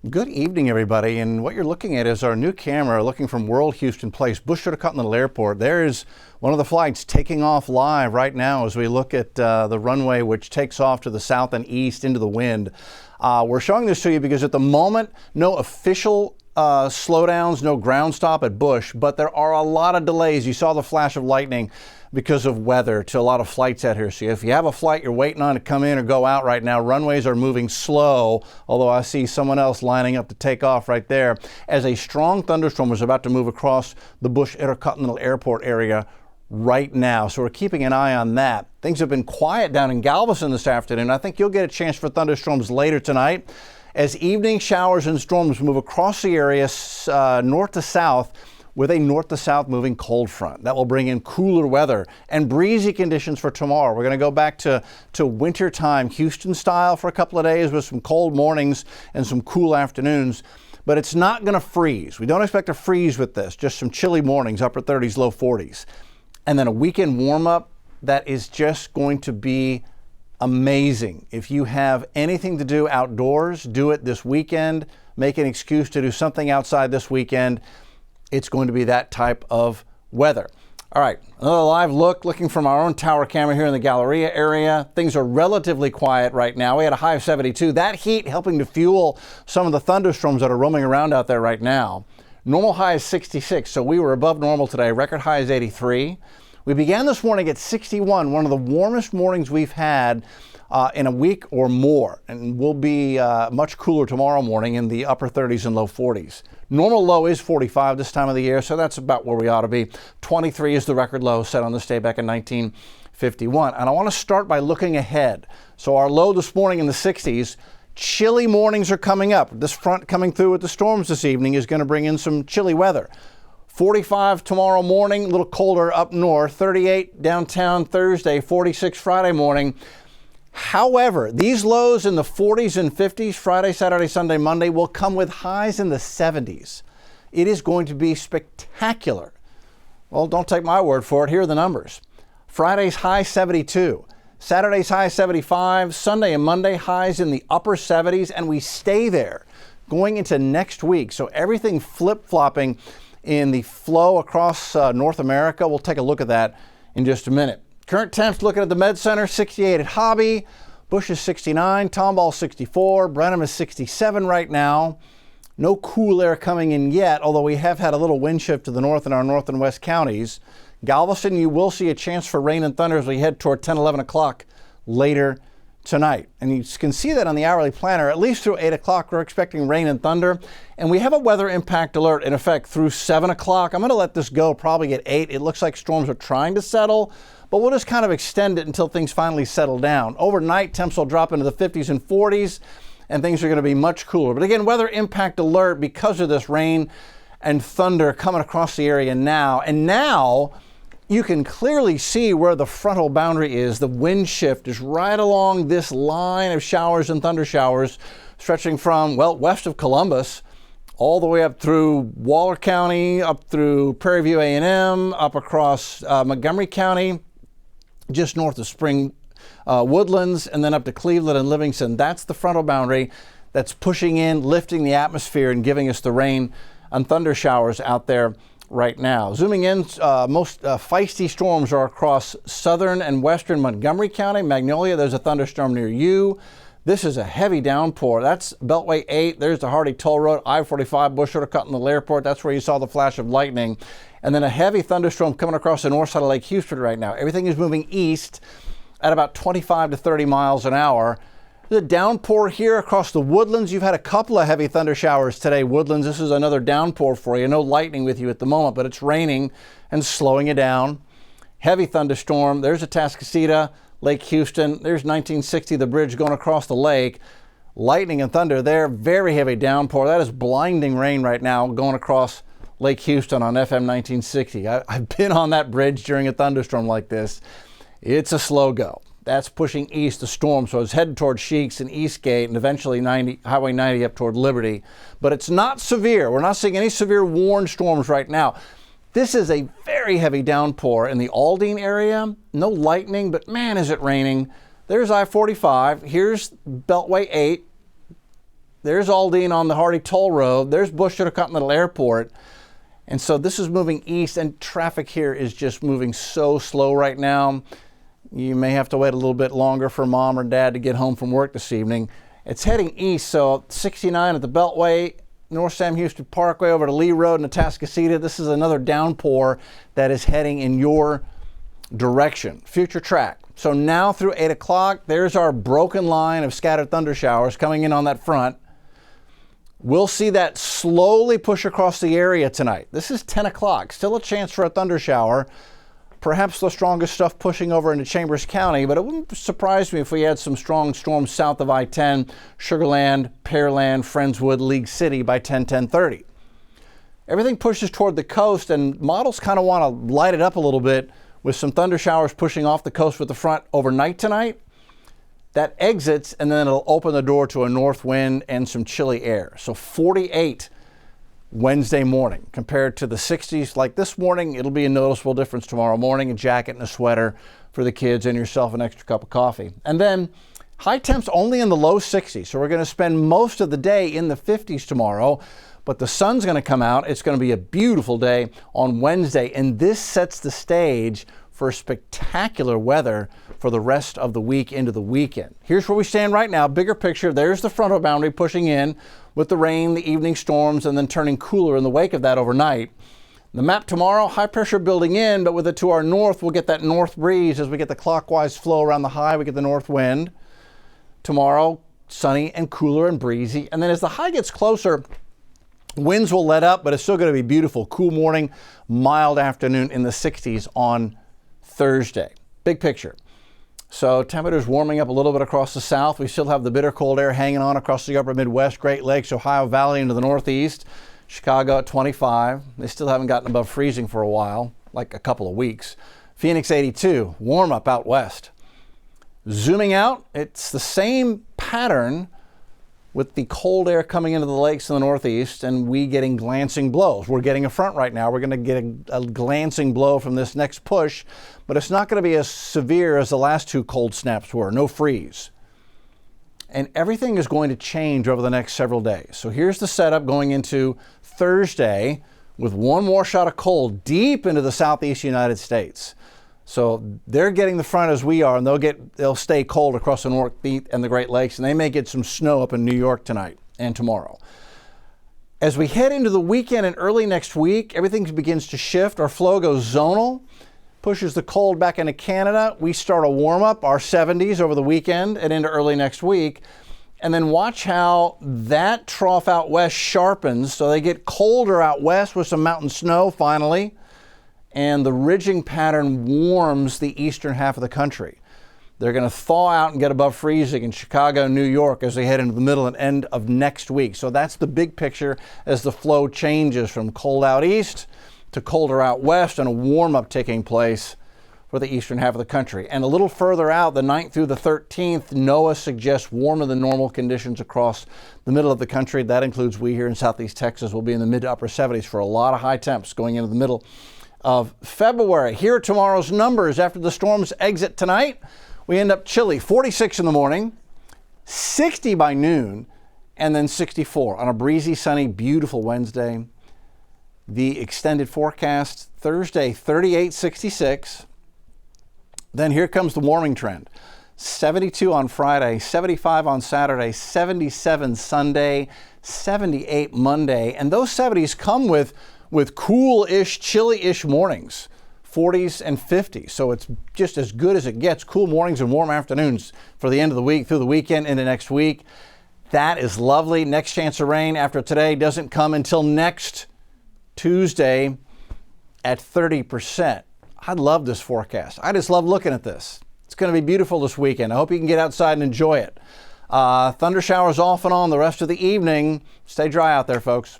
Good evening, everybody. And what you're looking at is our new camera looking from World Houston Place, Bush Continental Airport. There's one of the flights taking off live right now as we look at the runway, which takes off to the south and east into the wind. We're showing this to you because at the moment, no official slowdowns, no ground stop at Bush, but there are a lot of delays. You saw the flash of lightning because of weather to a lot of flights out here. So if you have a flight you're waiting on to come in or go out right now, runways are moving slow, although I see someone else lining up to take off right there as a strong thunderstorm is about to move across the Bush Intercontinental Airport area right now. So we're keeping an eye on that. Things have been quiet down in Galveston this afternoon. I think you'll get a chance for thunderstorms later tonight as evening showers and storms move across the area north to south, with a north to south moving cold front. That will bring in cooler weather and breezy conditions for tomorrow. We're going to go back to wintertime Houston style for a couple of days with some cold mornings and some cool afternoons, but it's not going to freeze. We don't expect to freeze with this, just some chilly mornings, upper 30s, low 40s. And then a weekend warm up that is just going to be amazing. If you have anything to do outdoors, do it this weekend. Make an excuse to do something outside this weekend. It's going to be that type of weather. All right, another live look, looking from our own tower camera here in the Galleria area. Things are relatively quiet right now. We had a high of 72. That heat helping to fuel some of the thunderstorms that are roaming around out there right now. Normal high is 66, so we were above normal today. Record high is 83. We began this morning at 61, one of the warmest mornings we've had in a week or more, and we'll be much cooler tomorrow morning in the upper 30s and low 40s. Normal low is 45 this time of the year, so that's about where we ought to be. 23 is the record low set on this day back in 1951. And I want to start by looking ahead. So our low this morning in the 60s, chilly mornings are coming up. This front coming through with the storms this evening is going to bring in some chilly weather. 45 tomorrow morning, a little colder up north, 38 downtown Thursday, 46 Friday morning. However, these lows in the 40s and 50s, Friday, Saturday, Sunday, Monday, will come with highs in the 70s. It is going to be spectacular. Well, don't take my word for it. Here are the numbers. Friday's high 72. Saturday's high 75. Sunday and Monday highs in the upper 70s, and we stay there going into next week. So everything flip-flopping in the flow across North America. We'll take a look at that in just a minute. Current temps looking at the Med Center, 68 at Hobby, Bush is 69, Tomball 64, Brenham is 67 right now. No cool air coming in yet, although we have had a little wind shift to the north in our north and west counties. Galveston, you will see a chance for rain and thunder as we head toward 10, 11 o'clock later tonight. And you can see that on the hourly planner, at least through 8 o'clock, we're expecting rain and thunder. And we have a weather impact alert in effect through 7 o'clock. I'm going to let this go probably at 8. It looks like storms are trying to settle, but we'll just kind of extend it until things finally settle down. Overnight, temps will drop into the 50s and 40s, and things are going to be much cooler. But again, weather impact alert because of this rain and thunder coming across the area now. And now you can clearly see where the frontal boundary is. The wind shift is right along this line of showers and thunder showers, stretching from, well, west of Columbus, all the way up through Waller County, up through Prairie View A&M, up across Montgomery County, just north of Spring Woodlands, and then up to Cleveland and Livingston. That's the frontal boundary that's pushing in, lifting the atmosphere, and giving us the rain and thunder showers out there right now. Zooming in, most feisty storms are across southern and western Montgomery County. Magnolia, there's a thunderstorm near you. This is a heavy downpour. That's Beltway 8. There's the Hardy Toll Road, I-45, Bush Intercontinental Airport. That's where you saw the flash of lightning. And then a heavy thunderstorm coming across the north side of Lake Houston right now. Everything is moving east at about 25 to 30 miles an hour. The downpour here across the Woodlands. You've had a couple of heavy thunder showers today, Woodlands. This is another downpour for you. No lightning with you at the moment, but it's raining and slowing you down. Heavy thunderstorm. There's Atascocita, Lake Houston. There's 1960, the bridge going across the lake. Lightning and thunder there. Very heavy downpour. That is blinding rain right now going across Lake Houston on FM 1960. I've been on that bridge during a thunderstorm like this. It's a slow go. That's pushing east, the storm, so it's headed toward Sheiks and Eastgate and eventually Highway 90 up toward Liberty. But it's not severe. We're not seeing any severe warned storms right now. This is a very heavy downpour in the Aldine area. No lightning, but man, is it raining. There's I-45. Here's Beltway 8. There's Aldine on the Hardy Toll Road. There's Bush Intercontinental Airport. And so this is moving east, and traffic here is just moving so slow right now. You may have to wait a little bit longer for mom or dad to get home from work this evening. It's heading east, so 69 at the Beltway, North Sam Houston Parkway over to Lee Road and Atascocita. This is another downpour that is heading in your direction. Future track. So now through 8 o'clock, there's our broken line of scattered thunder showers coming in on that front. We'll see that slowly push across the area tonight. This is 10 o'clock. Still a chance for a thunder shower. Perhaps the strongest stuff pushing over into Chambers County, but it wouldn't surprise me if we had some strong storms south of I-10, Sugarland, Pearland, Friendswood, League City by 10:30. Everything pushes toward the coast, and models kind of want to light it up a little bit with some thunder showers pushing off the coast with the front overnight tonight. That exits, and then it'll open the door to a north wind and some chilly air. So 48 Wednesday morning compared to the 60s like this morning. It'll be a noticeable difference tomorrow morning. A jacket and a sweater for the kids and yourself an extra cup of coffee. And then high temps only in the low 60s. So we're going to spend most of the day in the 50s tomorrow, but the sun's going to come out. It's going to be a beautiful day on Wednesday, and this sets the stage for spectacular weather for the rest of the week into the weekend. Here's where we stand right now. Bigger picture. There's the frontal boundary pushing in with the rain, the evening storms, and then turning cooler in the wake of that overnight. The map tomorrow, high pressure building in, but with it to our north, we'll get that north breeze as we get the clockwise flow around the high. We get the north wind. Tomorrow, sunny and cooler and breezy. And then as the high gets closer, winds will let up, but it's still going to be beautiful. Cool morning, mild afternoon in the 60s on Thursday. Big picture. So temperatures warming up a little bit across the south. We still have the bitter cold air hanging on across the upper Midwest, Great Lakes, Ohio Valley into the northeast. Chicago at 25. They still haven't gotten above freezing for a while, like a couple of weeks. Phoenix 82, warm up out west. Zooming out, it's the same pattern with the cold air coming into the lakes in the northeast and we getting glancing blows. We're getting a front right now. We're going to get a glancing blow from this next push, but it's not going to be as severe as the last two cold snaps were. No freeze. And everything is going to change over the next several days. So here's the setup going into Thursday with one more shot of cold deep into the southeast United States. So they're getting the front as we are, and they'll stay cold across the Northeast and the Great Lakes, and they may get some snow up in New York tonight and tomorrow. As we head into the weekend and early next week, everything begins to shift. Our flow goes zonal, pushes the cold back into Canada. We start a warm-up, our 70s over the weekend and into early next week. And then watch how that trough out west sharpens, so they get colder out west with some mountain snow finally. And the ridging pattern warms the eastern half of the country. They're going to thaw out and get above freezing in Chicago and New York as they head into the middle and end of next week. So that's the big picture as the flow changes from cold out east to colder out west, and a warm-up taking place for the eastern half of the country. And a little further out, the 9th through the 13th, NOAA suggests warmer than normal conditions across the middle of the country. That includes we here in southeast Texas. We'll be in the mid to upper 70s for a lot of high temps going into the middle of February. Here are tomorrow's numbers after the storms exit tonight. We end up chilly, 46 in the morning, 60 by noon, and then 64 on a breezy, sunny, beautiful Wednesday. The extended forecast Thursday, 38, 66. Then here comes the warming trend. 72 on Friday, 75 on Saturday, 77 Sunday, 78 Monday. And those 70s come with cool-ish, chilly-ish mornings, 40s and 50s. So it's just as good as it gets. Cool mornings and warm afternoons for the end of the week, through the weekend, into next week. That is lovely. Next chance of rain after today doesn't come until next Tuesday at 30%. I love this forecast. I just love looking at this. It's going to be beautiful this weekend. I hope you can get outside and enjoy it. Thunder showers off and on the rest of the evening. Stay dry out there, folks.